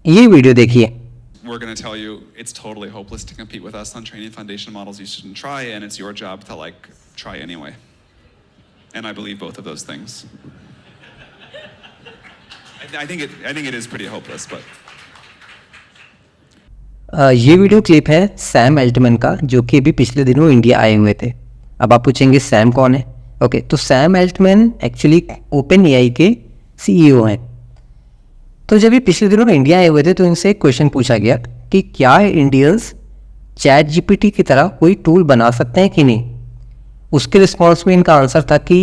ये वीडियो देखिए। We're going to tell you it's totally hopeless to compete with us on training foundation models. You shouldn't try, and it's your job to try anyway. And I believe both of those things. I think it is pretty hopeless, but ये video clip है Sam Altman का, जो कि अभी पिछले दिनों India आए हुए थे। अब आप पूछेंगे सैम कौन है? ओके, तो Sam Altman actually open AI के सीईओ हैं। तो जब ये पिछले दिनों इंडिया आए हुए थे तो इनसे एक क्वेश्चन पूछा गया कि क्या इंडियंस चैट जीपीटी की तरह कोई टूल बना सकते हैं कि नहीं। उसके रिस्पॉन्स में इनका आंसर था कि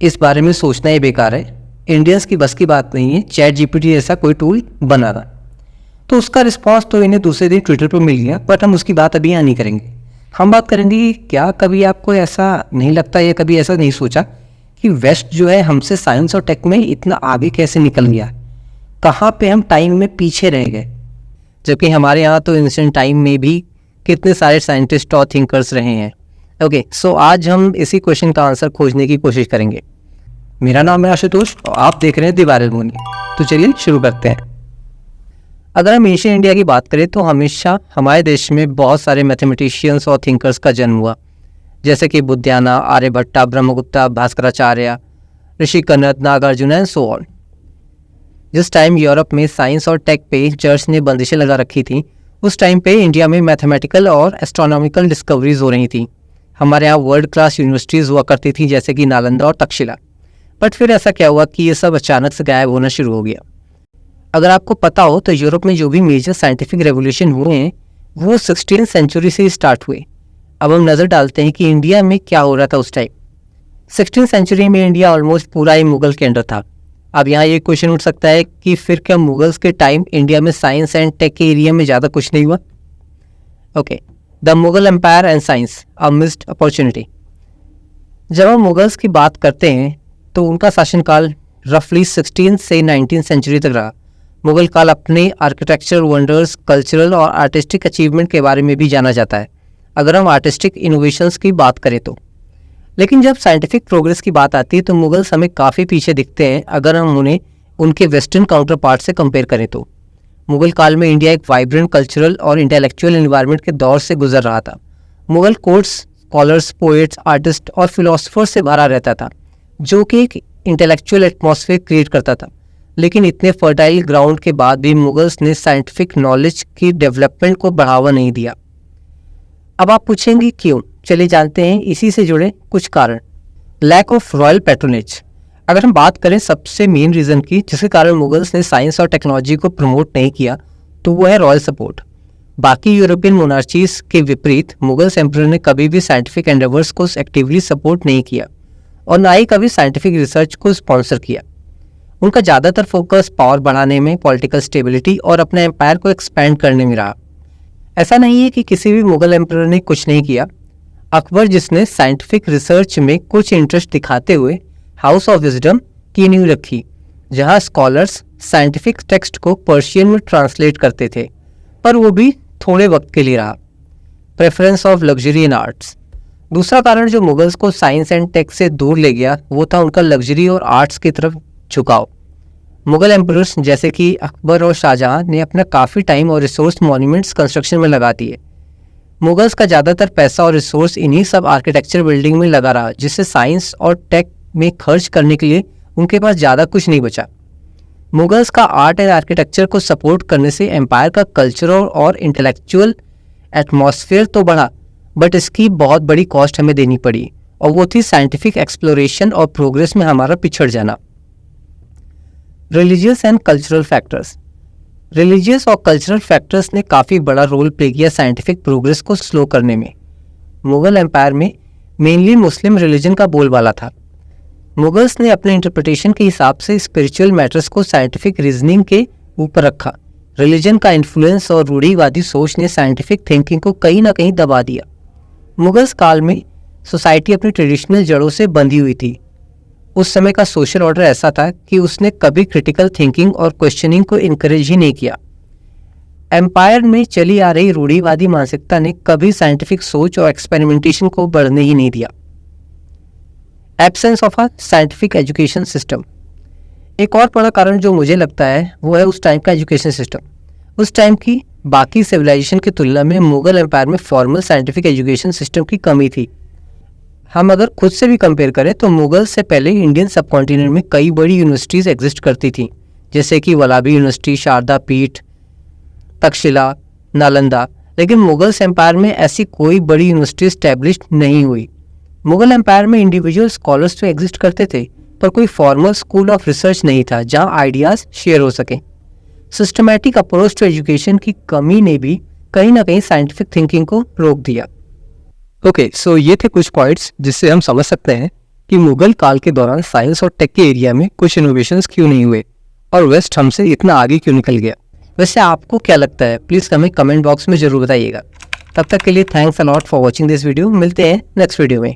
इस बारे में सोचना ही बेकार है, इंडियंस की बस की बात नहीं है चैट जीपीटी जैसा कोई टूल बनाना। तो उसका रिस्पॉन्स तो इन्हें दूसरे दिन ट्विटर पर मिल गया, बट हम उसकी बात अभी यहाँ नहीं करेंगे। हम बात करेंगे कि क्या कभी आपको ऐसा नहीं लगता या कभी ऐसा नहीं सोचा कि वेस्ट जो है हमसे साइंस और टेक में इतना आगे कैसे निकल गया, कहाँ पे हम टाइम में पीछे रह गए, जबकि हमारे यहाँ तो इंस्टेंट टाइम में भी कितने सारे साइंटिस्ट और थिंकर्स रहे हैं। ओके, सो आज हम इसी क्वेश्चन का आंसर खोजने की कोशिश करेंगे। मेरा नाम है आशुतोष और आप देख रहे हैं द वायरल मुनि। तो चलिए शुरू करते हैं। अगर हम एशियन इंडिया की बात करें तो हमेशा हमारे देश में बहुत सारे मैथमेटिशियंस और थिंकर्स का जन्म हुआ, जैसे कि बुद्धियाना, आर्यभट्टा, ब्रह्मगुप्ता, भास्कराचार्य, ऋषि कनद, नागार्जुन एंड सो ऑन। जिस टाइम यूरोप में साइंस और टेक पे चर्च ने बंदिशें लगा रखी थी, उस टाइम पे इंडिया में मैथमेटिकल और एस्ट्रोनॉमिकल डिस्कवरीज हो रही थी। हमारे यहाँ वर्ल्ड क्लास यूनिवर्सिटीज़ हुआ करती थी, जैसे कि नालंदा और तक्षशिला। बट फिर ऐसा क्या हुआ कि ये सब अचानक से गायब होना शुरू हो गया। अगर आपको पता हो तो यूरोप में जो भी मेजर साइंटिफिक रेवोल्यूशन हुए हैं वो 16वीं सेंचुरी से स्टार्ट हुए। अब हम नज़र डालते हैं कि इंडिया में क्या हो रहा था उस टाइम। 16वीं सेंचुरी में इंडिया ऑलमोस्ट पूरा ही मुगल के अंडर था। अब यहाँ ये क्वेश्चन उठ सकता है कि फिर क्या मुगल्स के टाइम इंडिया में साइंस एंड टेक के एरिया में ज़्यादा कुछ नहीं हुआ? Okay, the Mughal empire and science a missed opportunity. जब हम मुगल्स की बात करते हैं तो उनका शासनकाल रफली 16 से 19 सेंचुरी तक रहा। मुगल काल अपने आर्किटेक्चरल वंडर्स, कल्चरल और आर्टिस्टिक अचीवमेंट के बारे में भी जाना जाता है, अगर हम आर्टिस्टिक इनोवेशंस की बात करें तो। लेकिन जब साइंटिफिक प्रोग्रेस की बात आती है तो मुगल्स हमें काफ़ी पीछे दिखते हैं, अगर हम उन्हें उनके वेस्टर्न काउंटर पार्ट से कंपेयर करें तो। मुगल काल में इंडिया एक वाइब्रेंट कल्चरल और इंटेलेक्चुअल एनवायरनमेंट के दौर से गुजर रहा था। Mughal courts scholars, poets, artist और फिलोसफर्स से भरा रहता था, जो कि एक इंटेलेक्चुअल एटमॉस्फेयर क्रिएट करता था। लेकिन इतने फर्टाइल ग्राउंड के बाद भी मुगल्स ने साइंटिफिक नॉलेज की डेवलपमेंट को बढ़ावा नहीं दिया। अब आप पूछेंगे क्यों? चलिए जानते हैं इसी से जुड़े कुछ कारण। Lack of royal patronage. अगर हम बात करें सबसे मेन रीज़न की जिसके कारण मुगल्स ने साइंस और टेक्नोलॉजी को प्रमोट नहीं किया, तो वो है रॉयल सपोर्ट। बाकी यूरोपियन मोनार्चीज के विपरीत मुगल्स एम्परर ने कभी भी साइंटिफिक एंडेवर्स को एक्टिवली सपोर्ट नहीं किया और ना ही कभी साइंटिफिक रिसर्च को स्पॉन्सर किया। उनका ज़्यादातर फोकस पावर बढ़ाने में, पॉलिटिकल स्टेबिलिटी और अपने एम्पायर को एक्सपैंड करने में रहा। ऐसा नहीं है कि किसी भी मुगल एम्परर ने कुछ नहीं किया। अकबर, जिसने साइंटिफिक रिसर्च में कुछ इंटरेस्ट दिखाते हुए हाउस ऑफ विजडम की नींव रखी, जहां स्कॉलर्स साइंटिफिक टेक्स्ट को पर्शियन में ट्रांसलेट करते थे, पर वो भी थोड़े वक्त के लिए रहा। Preference of luxury in arts. दूसरा कारण जो मुगल्स को साइंस एंड टेक से दूर ले गया वो था उनका लग्जरी और आर्ट्स की तरफ झुकाव। मुगल एम्परर्स जैसे कि अकबर और शाहजहां ने अपना काफ़ी टाइम और रिसोर्स मॉन्यूमेंट्स कंस्ट्रक्शन में लगा दिए। मुगल्स का ज़्यादातर पैसा और रिसोर्स इन्हीं सब आर्किटेक्चर बिल्डिंग में लगा रहा, जिससे साइंस और टेक में खर्च करने के लिए उनके पास ज़्यादा कुछ नहीं बचा। मुगल्स का आर्ट एंड आर्किटेक्चर को सपोर्ट करने से एम्पायर का कल्चरल और इंटेलेक्चुअल एटमॉस्फेयर तो बढ़ा, बट इसकी बहुत बड़ी कॉस्ट हमें देनी पड़ी, और वो थी साइंटिफिक एक्सप्लोरेशन और प्रोग्रेस में हमारा पिछड़ जाना। Religious and cultural factors. Religious और कल्चरल फैक्टर्स ने काफ़ी बड़ा रोल प्ले किया साइंटिफिक प्रोग्रेस को स्लो करने में। मुगल एम्पायर में मेनली मुस्लिम रिलीजन का बोलबाला था। मुगल्स ने अपने इंटरप्रिटेशन के हिसाब से स्पिरिचुअल मैटर्स को साइंटिफिक रीजनिंग के ऊपर रखा। रिलीजन का इन्फ्लुएंस और रूढ़िवादी सोच ने साइंटिफिक थिंकिंग को कहीं ना कहीं दबा दिया। मुगल्स काल में सोसाइटी अपनी ट्रेडिशनल जड़ों से बंधी हुई थी। उस समय का सोशल ऑर्डर ऐसा था कि उसने कभी क्रिटिकल थिंकिंग और क्वेश्चनिंग को इनकरेज ही नहीं किया। एम्पायर में चली आ रही रूढ़िवादी मानसिकता ने कभी साइंटिफिक सोच और एक्सपेरिमेंटेशन को बढ़ने ही नहीं दिया। Absence of a scientific education system. एक और बड़ा कारण जो मुझे लगता है वो है उस टाइम का एजुकेशन सिस्टम। उस टाइम की बाकी सिविलाइजेशन की तुलना में मुगल एम्पायर में फॉर्मल साइंटिफिक एजुकेशन सिस्टम की कमी थी। हम अगर खुद से भी कंपेयर करें तो मुगल से पहले इंडियन सब कॉन्टिनेंट में कई बड़ी यूनिवर्सिटीज़ एग्जिस्ट करती थी, जैसे कि वलाबी यूनिवर्सिटी, शारदा पीठ, तक्षशिला, नालंदा। लेकिन मुगल एम्पायर में ऐसी कोई बड़ी यूनिवर्सिटी स्टैब्लिश नहीं हुई। मुगल एम्पायर में इंडिविजुअल स्कॉलर्स तो एग्जिस्ट करते थे, पर कोई फॉर्मल स्कूल ऑफ रिसर्च नहीं था जहां आइडियाज़ शेयर हो सकें। सिस्टमैटिक अप्रोच टू एजुकेशन की कमी ने भी कहीं ना कहीं साइंटिफिक थिंकिंग को रोक दिया। ओके, सो ये थे कुछ पॉइंट्स जिससे हम समझ सकते हैं कि मुगल काल के दौरान साइंस और टेक के एरिया में कुछ इनोवेशंस क्यों नहीं हुए और वेस्ट हमसे इतना आगे क्यों निकल गया। वैसे आपको क्या लगता है, प्लीज़ हमें कमेंट बॉक्स में ज़रूर बताइएगा। तब तक के लिए thanks a lot for watching this video. मिलते हैं नेक्स्ट वीडियो में।